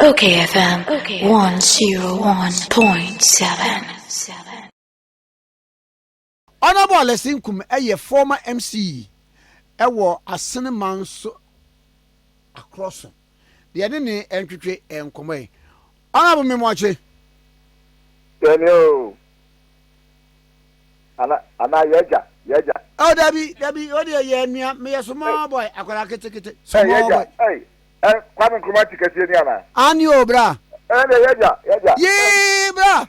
OKFM 101.7. Honorable Incoom a former MCE ewo Asene Manso Akroso. The ene entwetwe enkomai. Honorable Memoache. Hello. Ana yeja. Oh Dabi, o de ye nua me small boy akwara ketekete. Small boy. Hey. Kwame chromatic ase ni ana. Ani obra. Yeja. Ye bra.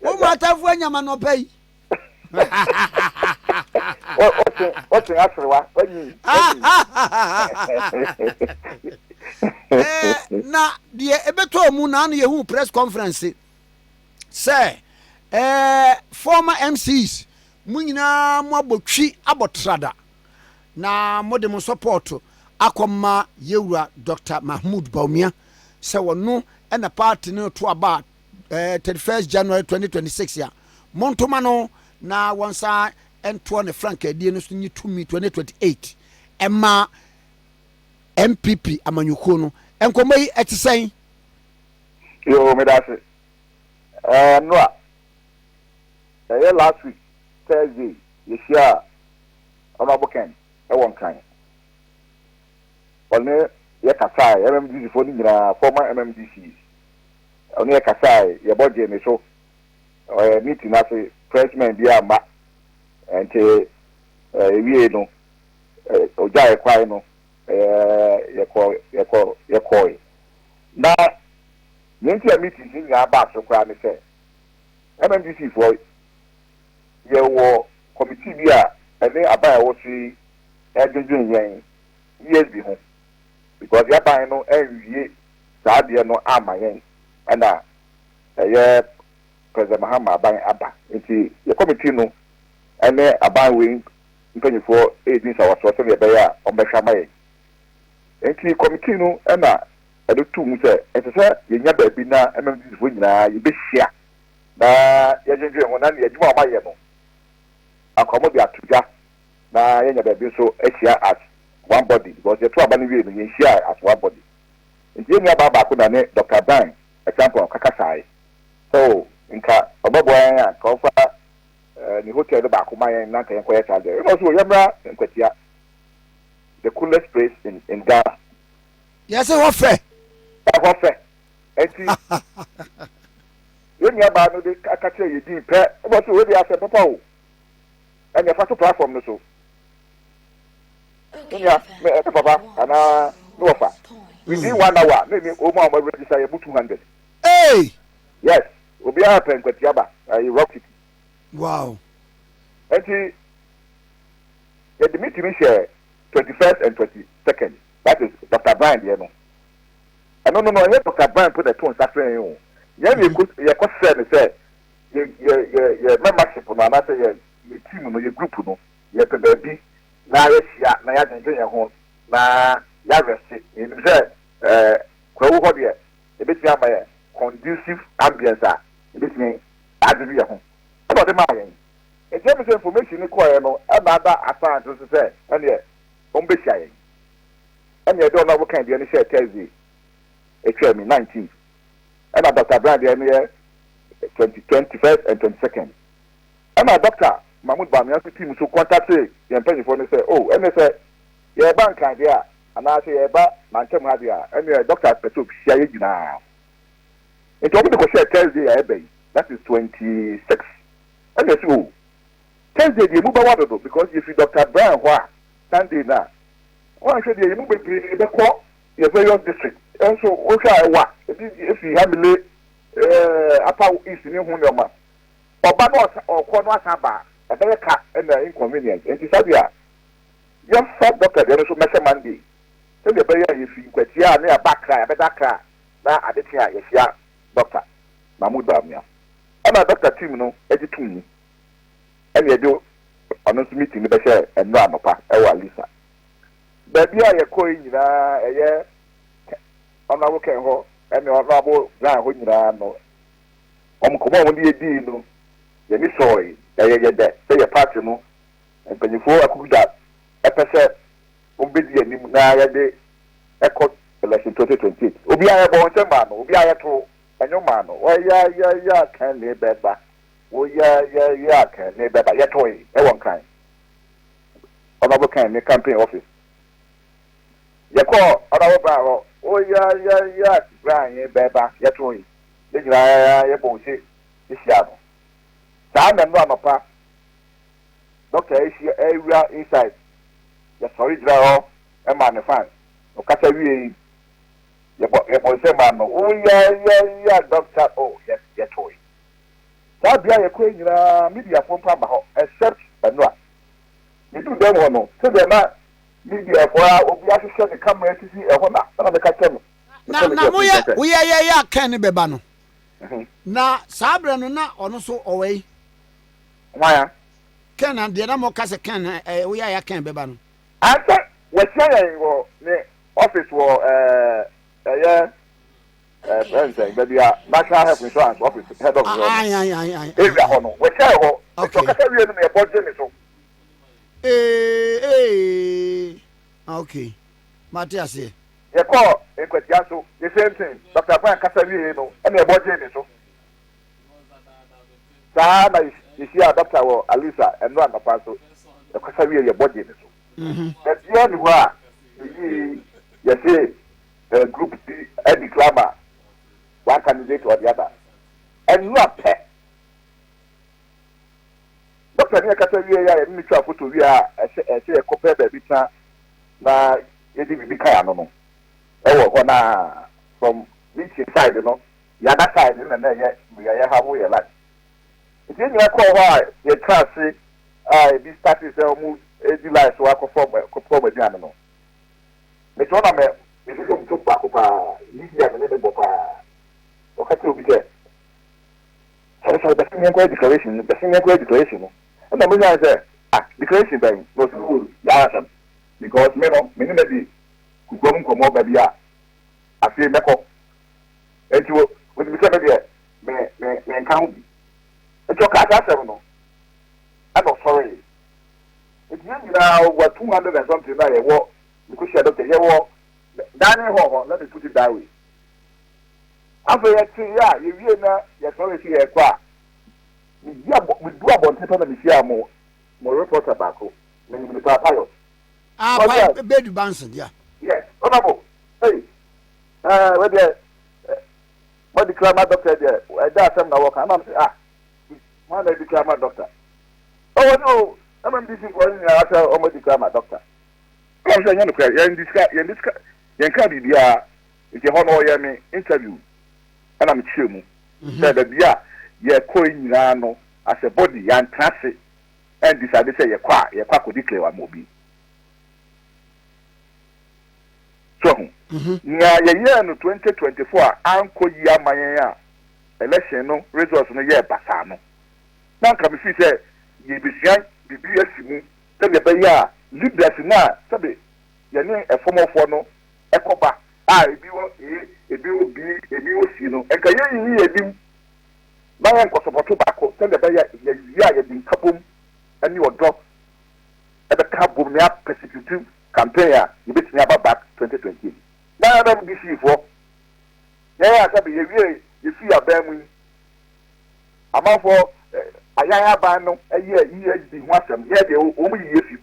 Wo matafu anyama no pai. What's asrewa? Na die ebeto mu na ye hu press conference. Say former MCs mu nyina mo abotwi abotrada na mo de mo support akoma yewura Dr. Mahmoud Bawumia se wono na party no to about 31st January 2026 ya montoma no na wonsa ento ne frank adie no so nyi to me 2028 emma MPP amanyuko no enkomo yi etisen yo me da se no last week Thursday you share Honorable Ken e won kan one ye kasai MMDC for ni former MMDC one ye kasai ye budget me so meeting na say president bia ma ente wie no oja ekwai no ye ko na yenti a meeting ni ya ba so kwa me say MMDC for ye wo committee bia ene aba wo si edwedwen yen years bi ho because ya ban no enwie saade no amayen ana President Mahama ban aba nti ye committee no ene aban we mpanyifo edin sa waso so ye be ya ombehwa maye nti committee no na edo tu mu se etese ye nya ba bi na MMD fo nyina ye be hia na ye dwendwe ho na ye djuma maye no akomo bi atuja na ye nya ba bi so ehia as one body because the two abani we no ye hia as one body nti ye nya ba ko na ne Dr. Dan example kakasai so nka obobo ya ka ofa ni hotel ba ko mayen na kan koya charge you know so yamra nkwatia the coolest place in Ghana yes what fair enti yenya ba no de akache ye din pe obo so we dey ase papa o anya fa to platform no so yenya me papa ana no ofa within 1 hour maybe o mo register you 200 hey yes obi a pen kwatia ba you rock it wow enti the meeting share 21st and 22nd that is Dr. Brian there no no Dr. Brian put the tone suffering you yeah you could say your membership no na say your team no your group no your baby na ya na ya dwen your ho na ya rest in say kwa wo there e beti amaye conducive ambience a e beti adiri your ho about the man in terms of information no another aside to say and yeah ombehia yen and you don't know what kind of share Thursday it tell me 19th and Dr. Brand there 21st and 22nd and Dr. Mahmoud Bawumia team so contact the person for say oh and they say yeah bank idea and I say ba manchem idea and Dr. Petro share gina it will be go share Thursday that is 26 and they say oh Thursday the move one because if you Dr. Brian Hua Sunday na one should you move be call your various district and so okay wa if you have le apa east ni hu nyoma oba no okọ no asaba e be ka na inconvenience and sabia your first doctor there so measure Monday so the be you fi kwatia na abakra be dakra na adetia yefia Dr. Mahmoud Bawumia ana doctor team no ejitum and you do on meeting be share and no amapa e wa Lisa baby a ye koi nyina eye Honorable Ken ho and Honorable Brian ho nyina no omkomo mo di no ye ni sorry ye de say your party no empanyifo akuda e pese ombedi anim na ye de ekọ election 2028 obi aye bo nsem ma no obi aye to enyo ma no o ya kan ne beba o ya kan ne beba ye to e won kan onobo kan ne campaign office ye ko onobo ba ho o ya Brian ye beba ye to e ye jira ye bo se isia no sa na no amapa doctor isia area inside ye sorry jira ho e ma ne fan o kasa wie ye bo se ma no o ya doctor oh yes ye to e sa bia ye ko nyina media fo pa ma ho except enua you do them no so dem na media for obi ahwehwe the camera tisi e ho na be ka tell na mo ya kan ne beba no na sabre no na ono so owei why kan na de na mo ka se kan wo ya kan beba no anta we say wo ne office wo president Babia National Health Insurance Office head of area hono we say ho so ka say we no e budget ni so okay Matias ye call Equatia so the same thing Dr. Brian Kasawi no and e budget ni so sa na you see Dr. Alisa and no ampa so e Kasawi ye budget ni so but you know wha you say group Eddie Clamor one candidate or the other and no pet Dr. Nia Kasawi ya ni twa photo wi a e e compare ba bita na yedi bi kaya no e wo ho na from which side no ya that side na ye ya ha wo ye like it you call why ye trust this start is almost July so akofo aduane no me to na me so to pa ko pa ni ya me ne bo pa o ka ti obi ke so the senior declaration no and I'm going to say, declaration by no school, Yarasam, because me no, me never be going come over baby. I feel me ko. And you, with me say me count. And you can't answer no. I'm not sorry. It's now what 200 and something now. What because you don't hear what. Danny ho, let me put it that way. After you you na you sorry see e kwa. We do about people and share more report about me Payo. Bed Banson, yeah. Yes, honorable. Hey, what the climate doctor there? That's some now. I'm saying, one of the climate doctor. Oh no, I'm busy for after almost the climate doctor. I'm saying, you can't be there. It's a honor interview, and I'm chill. Said that, yeah. Ye coin no as a body yan trance and decided to say ye could declare a movie. So, yeah, year no 2024, Uncle Yamaya election no results no year Basano. Now, come if you say, ye be young, be BS, tell the Baya, leave the Sina, Sabi, your name a form of no, a copa, a bill, and can you Bayan ko support baako send the ya ya din kapum ani odo e be ka Bawumia persecutive campaign you bet me about back 2020 na na bi si fo ya sabi ye wie you see abamu amafo ayaya ban no ye di ho asem ye de o mu ye fi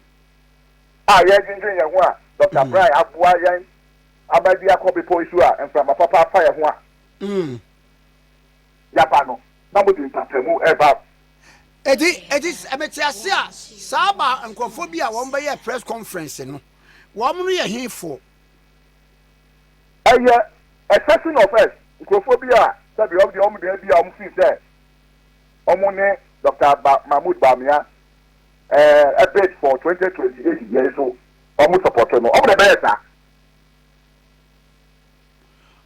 ye jinjin ye ho a Dr. Brian aboa yan abadi akobe po isu a enfra ma papa fa ye ho a ya pa no nobody interfere ever. It is a metiasia. Saba and Crophobia won't be a press conference. No, what are you here for? A session of us, Crophobia, said the only baby there. Omone Dr. Mahmoud Bawumia, a bid for 2028 years old, almost support no. Over the better.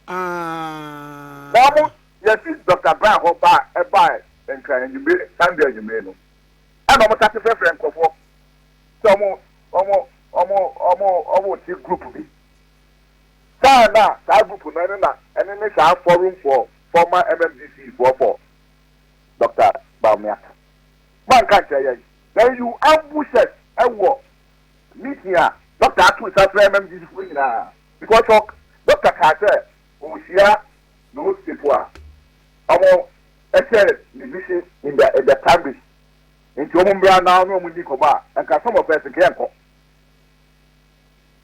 Now, yes, Dr. Brown go back and buy and can you be Sunday you may know. I'm almost at the friend of almost group be. Now, that group and then they have forum for former MMDC for Dr. Bawumia. Man can't tell you. Then you ambush us and walk. Meet here. Dr. Atu is a MMDC because Dr. Carter, Usia, no Sipua, our division in the primary. Into Omumbra now, no Munikoma, and some of us again.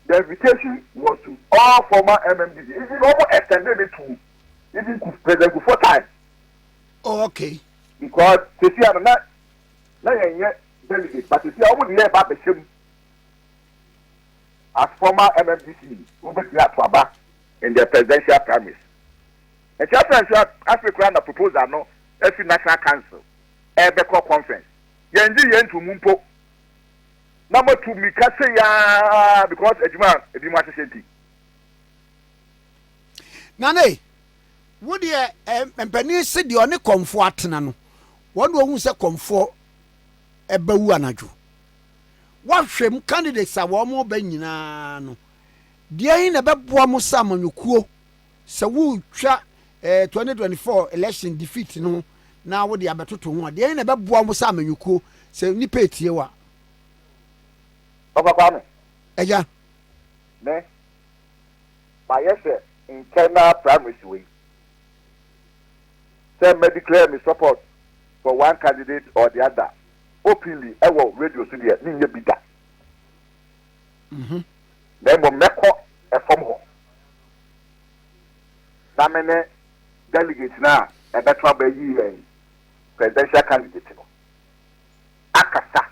The invitation was to all former MMDD. It is almost extended it to even President before time. Oh, okay. Because you see, I'm not yet delegate, but you see, I wouldn't let back the same as former MMDC over to in the presidential primaries. And Chapter Africa proposal no every national council, every conference. Yendi yen to Mumpo. Number 2, me say ya because Ejuma Society. Nane, would ye empany said the only comfort nano? One who say comfort a bawuanaju. What shame candidates are one more benino. Dear in a babuamo salmon you cool, so woo chat 2024 election defeat no. Now what the abatu to one, dear in a babuamo salmon you cool, say nipet yewa. Papa, Eja, ne, my yes, internal primary way. Send me declare me support for one candidate or the other. Openly, I will radio studio, me be that. Then we make a form home. That many delegates now, a better by presidential candidate. Akasa.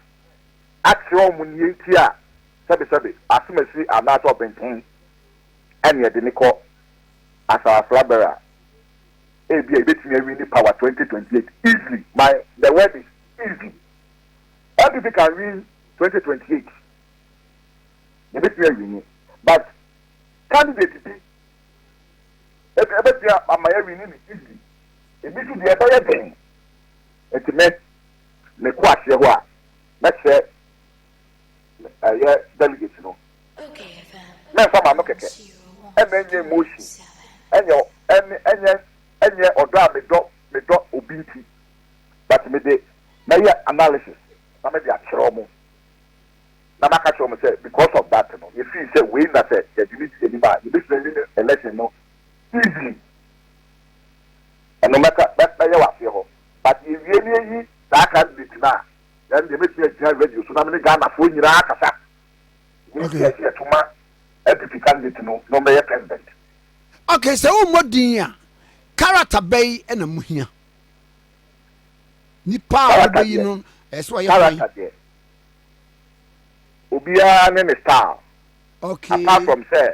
Actual Munyetia, Sabi, as soon as we are not open, and yet the Nico as our flag bearer. A be a bit me power 2028 easily. The word is easy. How do they can win 2028? The bit me winning, but candidate be. If my winning is easy, it means to be a better thing. It meant the question what. Let's say. Delegates, you know. Okay, Men from Anoke, and then motion, and your order me drop obiti, but me de my analysis, I made the actual Namaka say because of that, you know, if you say win that you need to get you need election, no, easily, and no matter that, but if you really that candidate now. Then they make me a radio, so I'm going to phone you. Okay, candidate, no mayor president. Okay, so what dear character bay and a muhia. Nipa, you know, that's why you're Ubia and a star. Okay, apart from say,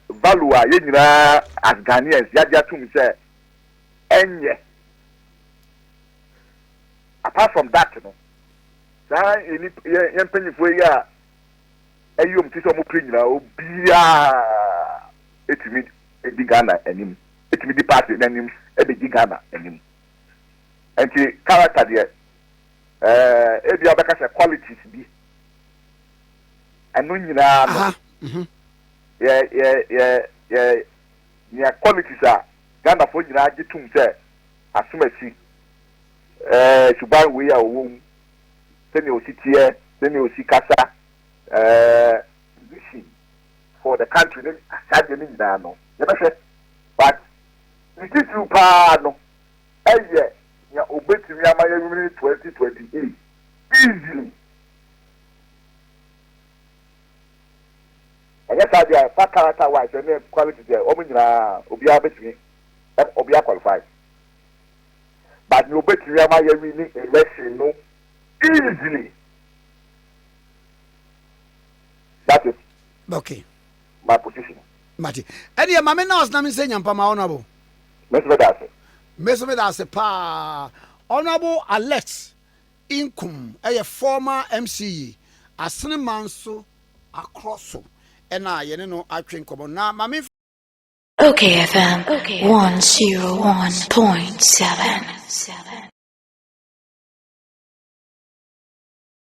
Valua, you know, as Ghanaians, Yadia to me say, and yes. Apart from that, you know, any penny for ya, a yum to some opinion, be it me a big Ghana and him, it me the party and him, a big Ghana and him. And the character there, if you have a qualities be, and when you know, yeah, qualities are Ghana for you, I get to say, as soon as see. Suban we are womb, then you sit here, then you see Casa, for the country, then I didn't know. But it is you, Pano, and yet, you obey to me, my 2028 easily. And yes, I did a character wise, and then quality there, Omina, Obia between, Obia qualified. But you bet you are winning election no easily. That is okay. My position. Mati. Eddie, Mamma knows Namin saying Pama honorable. Mesomeda pa honorable Alex Incoom, a former MCE, Asene Manso Akroso, and I know I drink common now. Mammy. Okay, FM 101.7.